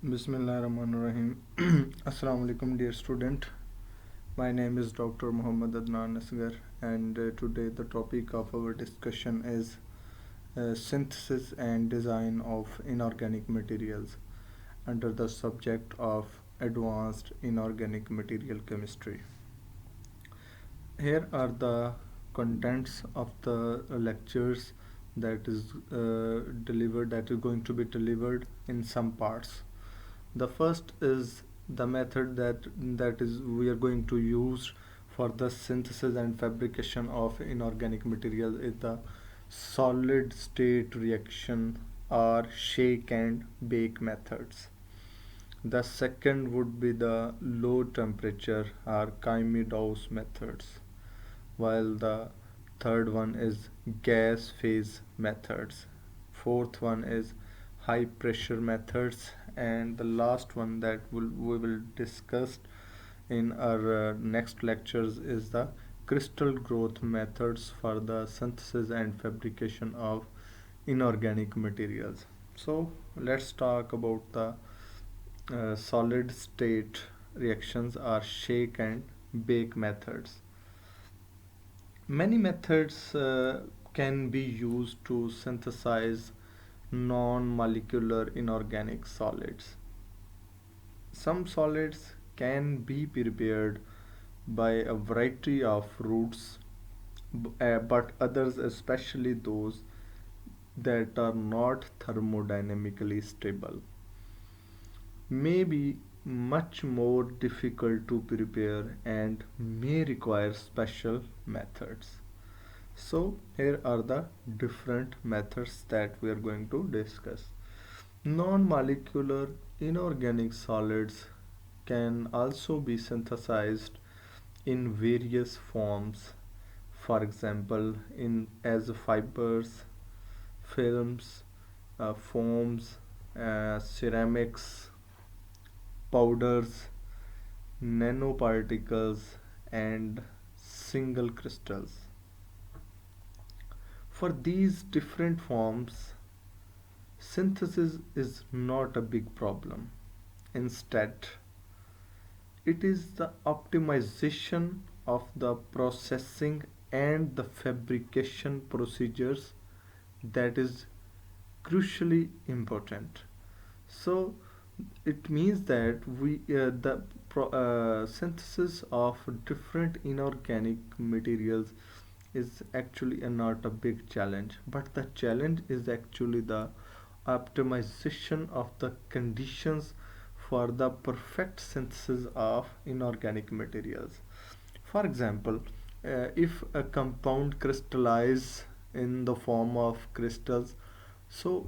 Bismillahirrahmanirrahim. Assalamu alaikum, dear student. My name is Dr. Muhammad Adnan Asgar, and today the topic of our discussion is synthesis and design of inorganic materials under the subject of advanced inorganic material chemistry. Here are the contents of the lectures that is going to be delivered in some parts. The first is the method that is we are going to use for the synthesis and fabrication of inorganic material is the solid state reaction or shake and bake methods. The second would be the low temperature or Kymie-Dawes methods, while the third one is gas phase methods. Fourth one is high pressure methods, and the last one that we will discuss in our next lectures is the crystal growth methods for the synthesis and fabrication of inorganic materials. So let's talk about the solid state reactions or shake and bake methods. Many methods can be used to synthesize non-molecular inorganic solids. Some solids can be prepared by a variety of routes, but others, especially those that are not thermodynamically stable, may be much more difficult to prepare and may require special methods. So, here are the different methods that we are going to discuss. Non molecular inorganic solids can also be synthesized in various forms, for example, in as fibers, films, foams, ceramics, powders, nanoparticles, and single crystals. For these different forms, synthesis is not a big problem. Instead, it is the optimization of the processing and the fabrication procedures that is crucially important. So it means that the synthesis of different inorganic materials is actually not a big challenge, but the challenge is actually the optimization of the conditions for the perfect synthesis of inorganic materials. For example, if a compound crystallizes in the form of crystals, so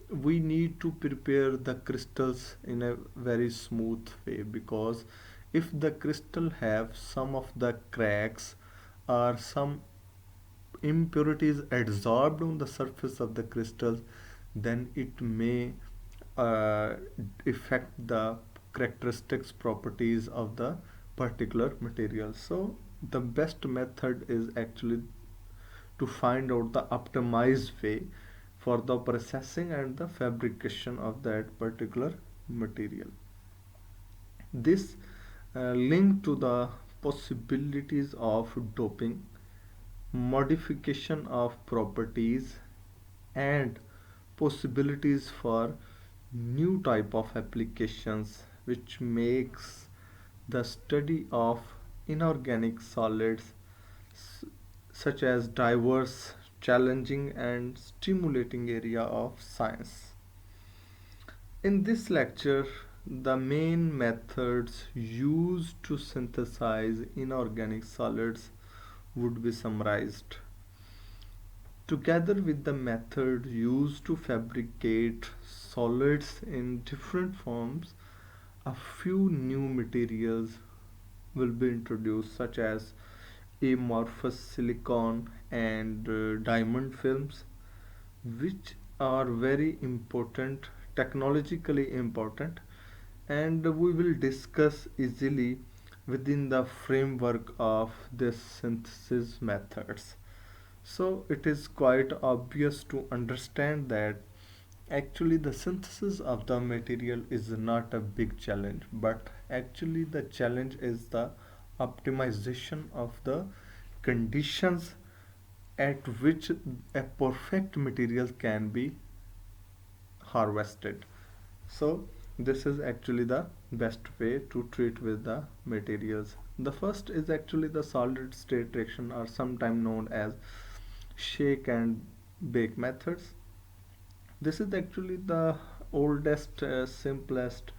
we need to prepare the crystals in a very smooth way, because if the crystal have some of the cracks or some impurities adsorbed on the surface of the crystals, then it may uh, affect the characteristics properties of the particular material. So the best method is actually to find out the optimized way for the processing and the fabrication of that particular material. This link to the possibilities of doping, modification of properties, and possibilities for new type of applications, which makes the study of inorganic solids such as diverse, challenging, and stimulating area of science. In this lecture, the main methods used to synthesize inorganic solids would be summarized. Together with the method used to fabricate solids in different forms, a few new materials will be introduced, such as amorphous silicon and diamond films, which are very important, technologically important, and we will discuss easily within the framework of this synthesis methods. So it is quite obvious to understand that Actually, the synthesis of the material is not a big challenge, but actually, the challenge is the optimization of the conditions at which a perfect material can be harvested. So, this is actually the best way to treat with the materials. The first is actually the solid state reaction, or sometimes known as shake and bake methods. This is actually the oldest, simplest,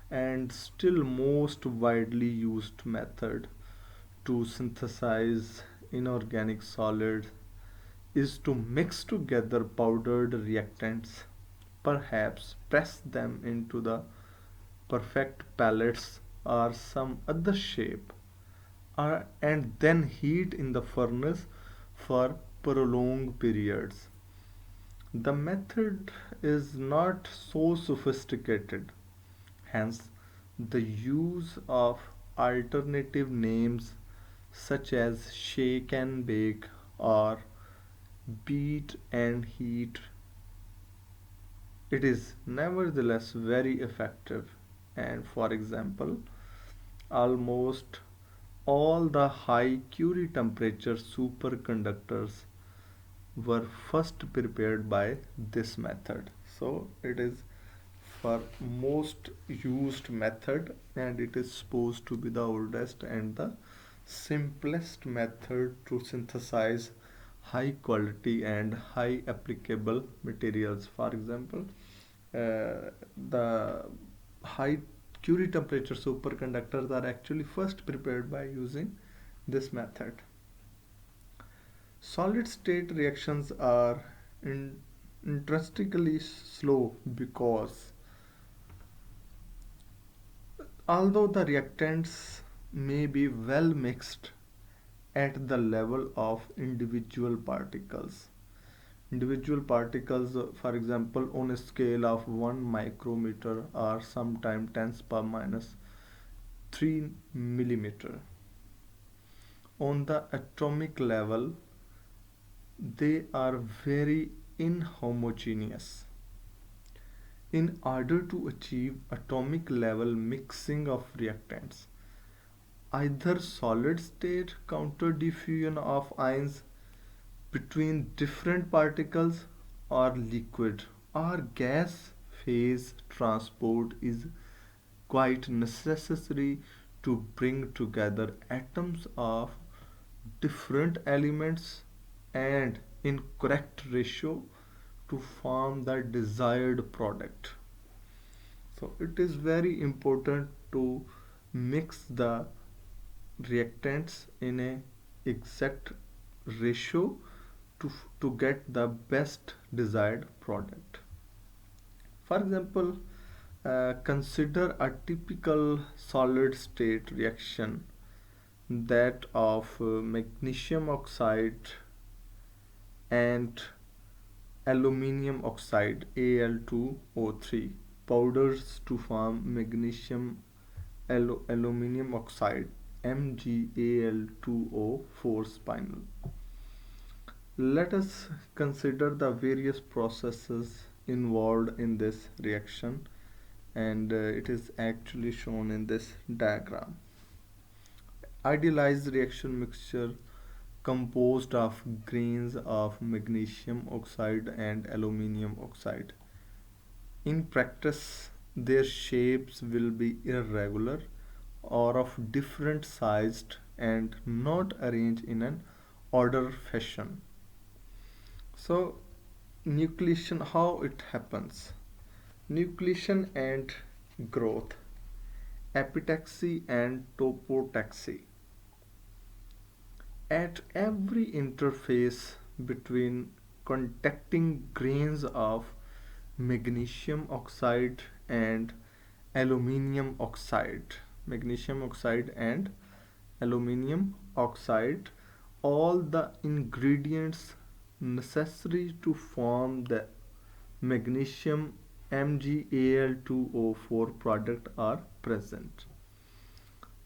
and still most widely used method to synthesize inorganic solids is to mix together powdered reactants, perhaps press them into the perfect pellets or some other shape, and then heat in the furnace for prolonged periods. The method is not so sophisticated, hence, the use of alternative names such as shake and bake or beat and heat. It is nevertheless very effective, and for example, almost all the high Curie temperature superconductors were first prepared by this method. So it is for most used method, and it is supposed to be the oldest and the simplest method to synthesize high quality and high applicable materials. For example, the high Curie temperature superconductors are actually first prepared by using this method. Solid state reactions are in, interestingly slow because although the reactants may be well mixed at the level of individual particles, for example, on a scale of 1 micrometer or sometimes 10 per minus 3 millimeter, on the atomic level they are very inhomogeneous. In order to achieve atomic level mixing of reactants, either solid state counter diffusion of ions between different particles or liquid or gas phase transport is quite necessary to bring together atoms of different elements and in correct ratio to form the desired product. So it is very important to mix the reactants in a exact ratio to get the best desired product. For example, consider a typical solid state reaction, that of magnesium oxide and aluminium oxide Al2O3 powders to form magnesium aluminium oxide MgAl2O4 spinel. Let us consider the various processes involved in this reaction, and it is actually shown in this diagram. Idealized reaction mixture composed of grains of magnesium oxide and aluminium oxide. In practice, their shapes will be irregular or of different sized and not arranged in an order fashion. So, nucleation, how it happens? Nucleation and growth, epitaxy and topotaxy. At every interface between contacting grains of magnesium oxide and aluminium oxide, magnesium oxide and aluminium oxide, all the ingredients necessary to form the magnesium MgAl2O4 product are present.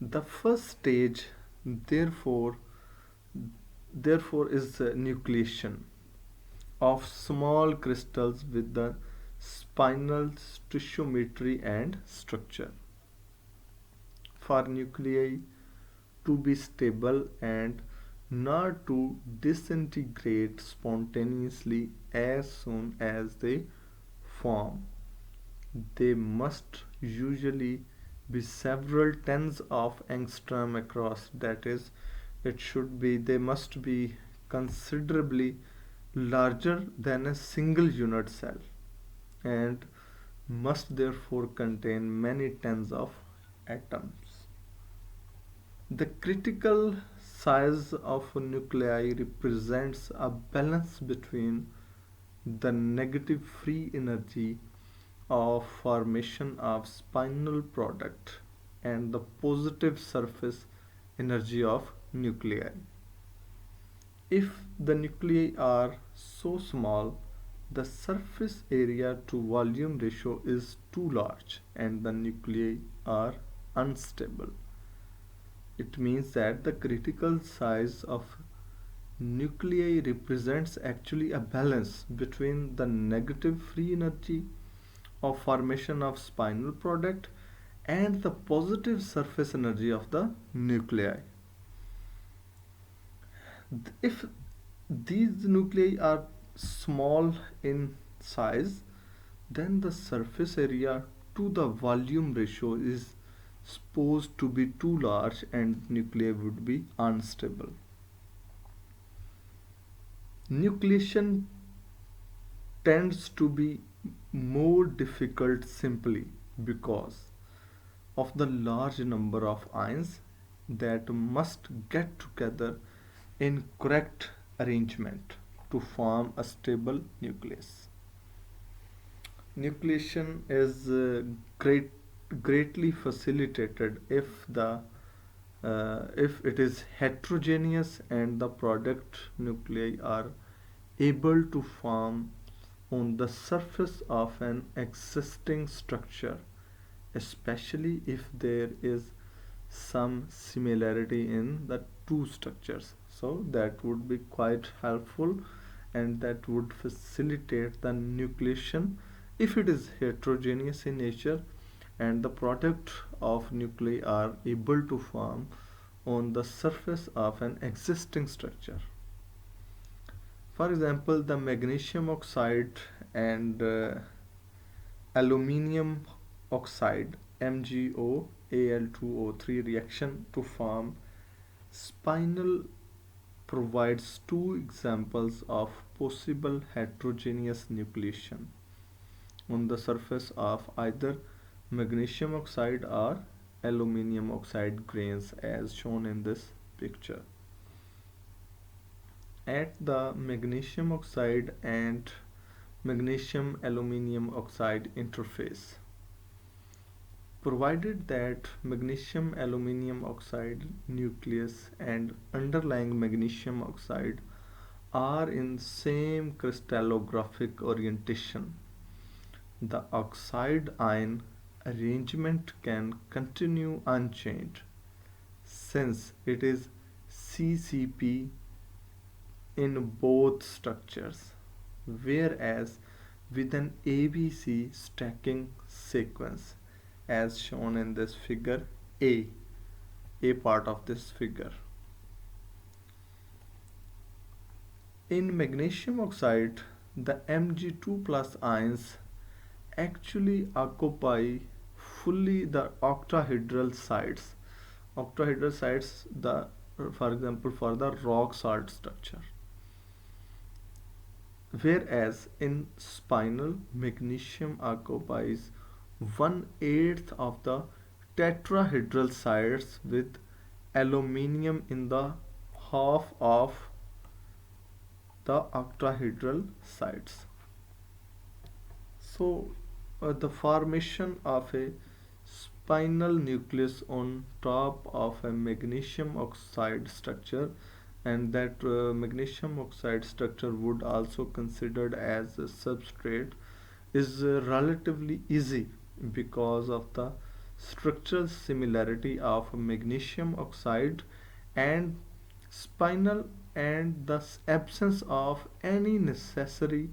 The first stage, therefore, is nucleation of small crystals with the spinal stoichiometry and structure. For nuclei to be stable and not to disintegrate spontaneously as soon as they form, they must usually be several tens of angstrom across. That is, they must be considerably larger than a single unit cell and must therefore contain many tens of atoms. The critical size of a nuclei represents a balance between the negative free energy of formation of spinal product and the positive surface energy of nuclei. If the nuclei are so small, the surface area to volume ratio is too large and the nuclei are unstable. It means that the critical size of nuclei represents actually a balance between the negative free energy of formation of spinal product and the positive surface energy of the nuclei. If these nuclei are small in size, then the surface area to the volume ratio is supposed to be too large and nuclei would be unstable. Nucleation tends to be more difficult simply because of the large number of ions that must get together in correct arrangement to form a stable nucleus. Nucleation is greatly facilitated if it is heterogeneous and the product nuclei are able to form on the surface of an existing structure, especially if there is some similarity in the two structures. So that would be quite helpful and that would facilitate the nucleation if it is heterogeneous in nature and the product of nuclei are able to form on the surface of an existing structure. For example, the magnesium oxide and aluminium oxide MgOAl2O3 reaction to form spinal provides two examples of possible heterogeneous nucleation on the surface of either magnesium oxide or aluminium oxide grains as shown in this picture. At the magnesium oxide and magnesium aluminium oxide interface, provided that magnesium aluminium oxide nucleus and underlying magnesium oxide are in same crystallographic orientation, the oxide ion arrangement can continue unchanged since it is CCP in both structures, whereas with an ABC stacking sequence as shown in this figure A part of this figure. In magnesium oxide, the Mg2 plus ions actually occupy fully the octahedral sites. Octahedral sites, for example, for the rock salt structure. Whereas in spinal, magnesium occupies 1/8 of the tetrahedral sites with aluminium in the half of the octahedral sites. So, the formation of a spinal nucleus on top of a magnesium oxide structure, and that magnesium oxide structure would also considered as a substrate, is relatively easy because of the structural similarity of magnesium oxide and spinal and the absence of any necessary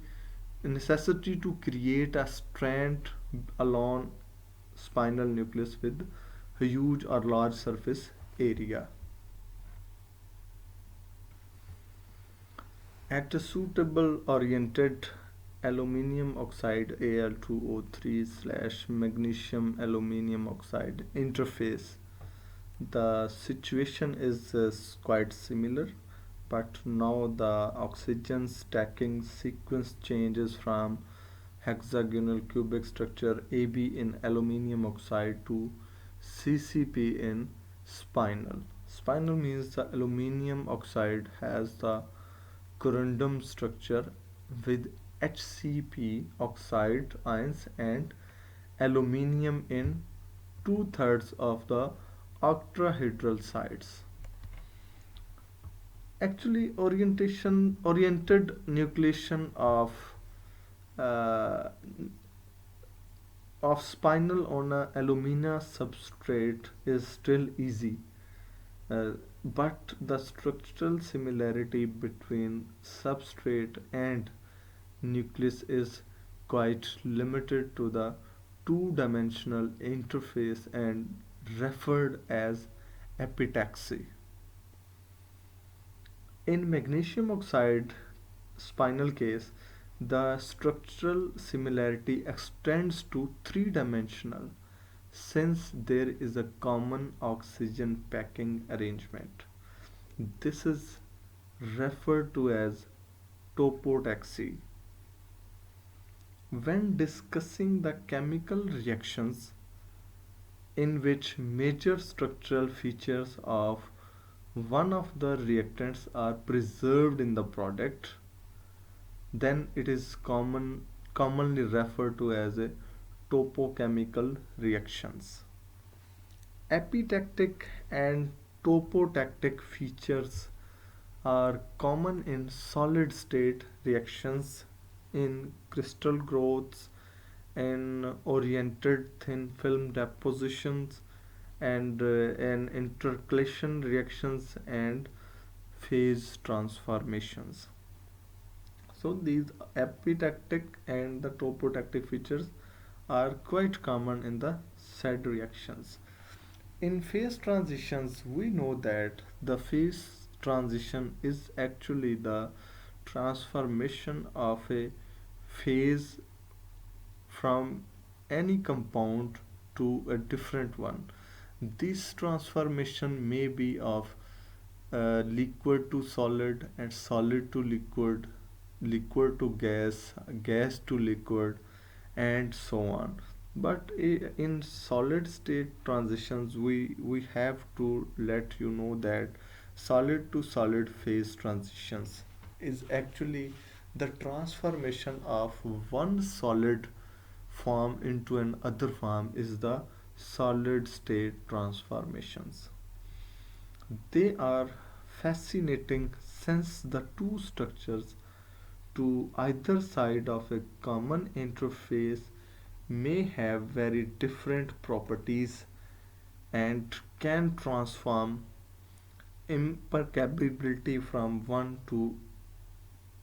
necessity to create a strand along spinal nucleus with a huge or large surface area. At a suitable oriented aluminium oxide Al2O3 slash magnesium aluminium oxide interface, the situation is quite similar, but now the oxygen stacking sequence changes from hexagonal cubic structure AB in aluminium oxide to CCP in spinal. Spinal means the aluminium oxide has the corundum structure with HCP oxide ions and aluminium in two-thirds of the octahedral sites. Actually, oriented nucleation uh, of spinal on a alumina substrate is still easy, uh, but the structural similarity between substrate and nucleus is quite limited to the two-dimensional interface and referred as epitaxy. In magnesium oxide spinal case, the structural similarity extends to three-dimensional since there is a common oxygen packing arrangement. This is referred to as topotaxy. When discussing the chemical reactions in which major structural features of one of the reactants are preserved in the product, then it is commonly referred to as a topochemical reactions. Epitactic and topotactic features are common in solid state reactions, in crystal growths, in oriented thin film depositions, and in intercalation reactions and phase transformations. So these epitactic and the topotactic features are quite common in the said reactions. In phase transitions, we know that the phase transition is actually the transformation of a phase from any compound to a different one. This transformation may be of liquid to solid and solid to liquid, liquid to gas, gas to liquid, and so on. But in solid state transitions, we have to let you know that solid to solid phase transitions is actually the transformation of one solid form into another form is the solid state transformations. They are fascinating since the two structures to either side of a common interface may have very different properties and can transform impermeability from one to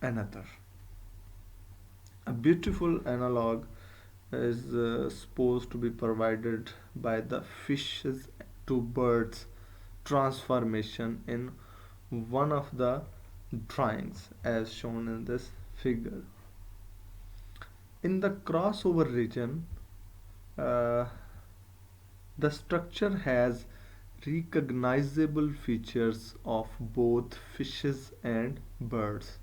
another. A beautiful analog is supposed to be provided by the fishes to birds transformation in one of the drawings as shown in this figure. In the crossover region, uh, the structure has recognizable features of both fishes and birds,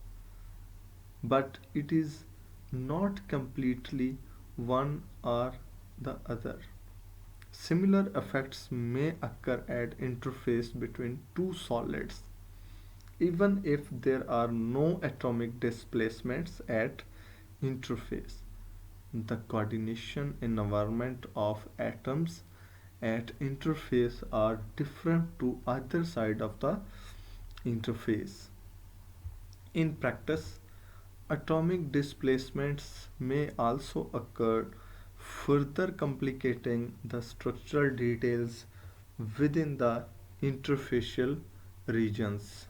but it is not completely one or the other. Similar effects may occur at interface between two solids, even if there are no atomic displacements at interface. The coordination environment of atoms at interface are different to either side of the interface. In practice, atomic displacements may also occur, further complicating the structural details within the interfacial regions.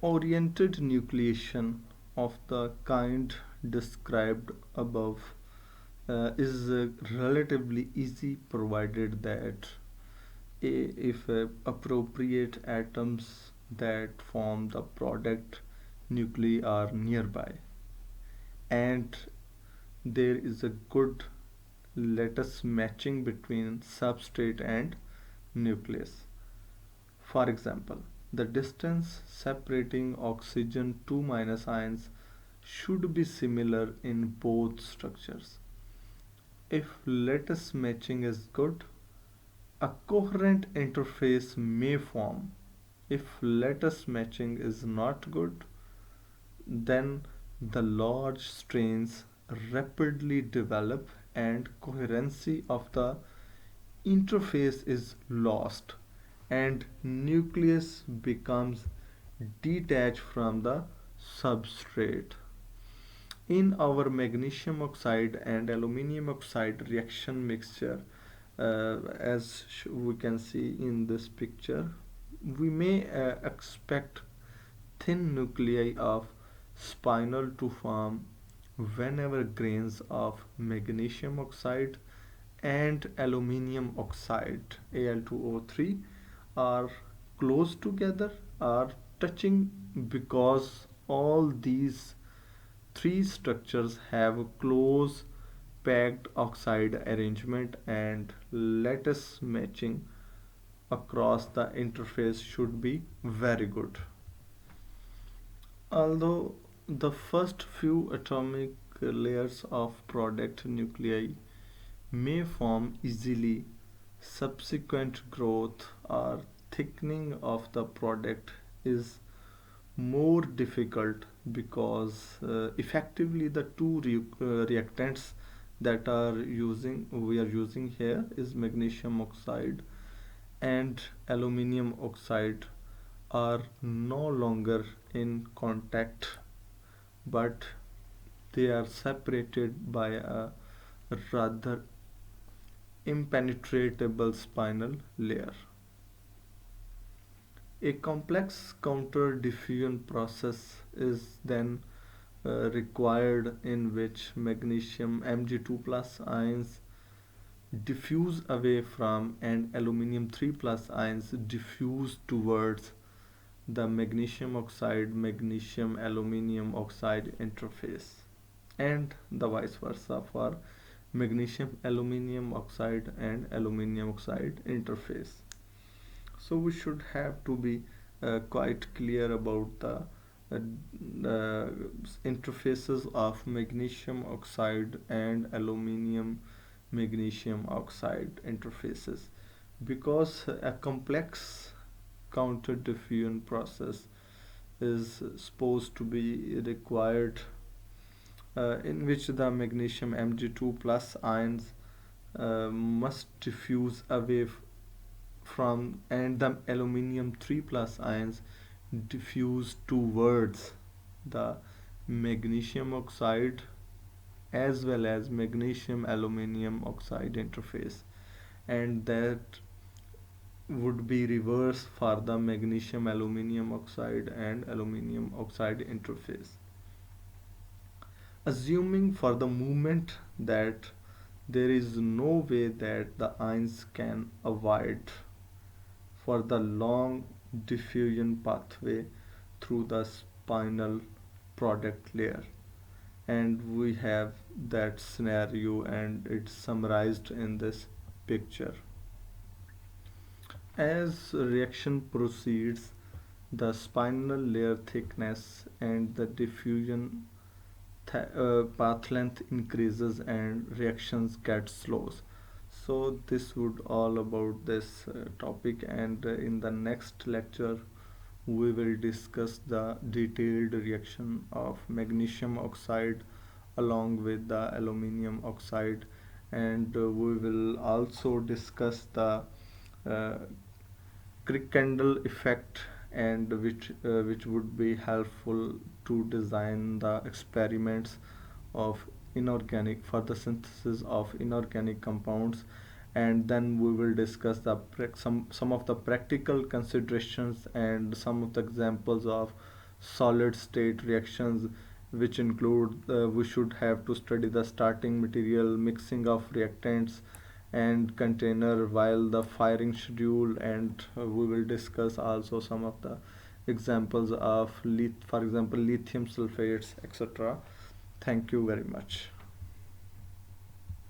Oriented nucleation. of the kind described above is relatively easy provided that if appropriate atoms that form the product nuclei are nearby and there is a good lattice matching between substrate and nucleus. For example, the distance separating oxygen 2 minus ions should be similar in both structures. If lattice matching is good, a coherent interface may form. If lattice matching is not good, then the large strains rapidly develop and coherency of the interface is lost and nucleus becomes detached from the substrate. In our magnesium oxide and aluminum oxide reaction mixture, as we can see in this picture, we may expect thin nuclei of spinel to form whenever grains of magnesium oxide and aluminium oxide Al2O3 are close together are touching because all these three structures have a close packed oxide arrangement and lattice matching across the interface should be very good. Although the first few atomic layers of product nuclei may form easily, subsequent growth or thickening of the product is more difficult because effectively the two reactants that are using we are using here is magnesium oxide and aluminium oxide are no longer in contact but they are separated by a rather impenetrable spinal layer. A complex counter diffusion process is then required in which magnesium Mg2 plus ions diffuse away from and aluminium 3 plus ions diffuse towards the magnesium oxide magnesium aluminium oxide interface and the vice versa for magnesium aluminium oxide and aluminium oxide interface. So we should have to be quite clear about the interfaces of magnesium oxide and aluminium magnesium oxide interfaces because a complex counter diffusion process is supposed to be required in which the magnesium Mg2 plus ions must diffuse away from and the aluminium 3 plus ions diffuse towards the magnesium oxide as well as magnesium aluminium oxide interface and that would be reverse for the magnesium aluminium oxide and aluminium oxide interface. Assuming for the moment that there is no way that the ions can avoid for the long diffusion pathway through the spinal product layer and we have that scenario and it's summarized in this picture. As reaction proceeds, the spinal layer thickness and the diffusion path length increases and reactions get slows. So this would all about this topic and in the next lecture we will discuss the detailed reaction of magnesium oxide along with the aluminium oxide and we will also discuss the uh, Crickendall effect and which would be helpful to design the experiments of inorganic for the synthesis of inorganic compounds and then we will discuss the some of the practical considerations and some of the examples of solid state reactions which include we should have to study the starting material, mixing of reactants and container, while the firing schedule, and we will discuss also some of the examples of for example lithium sulfates, etc. Thank you very much.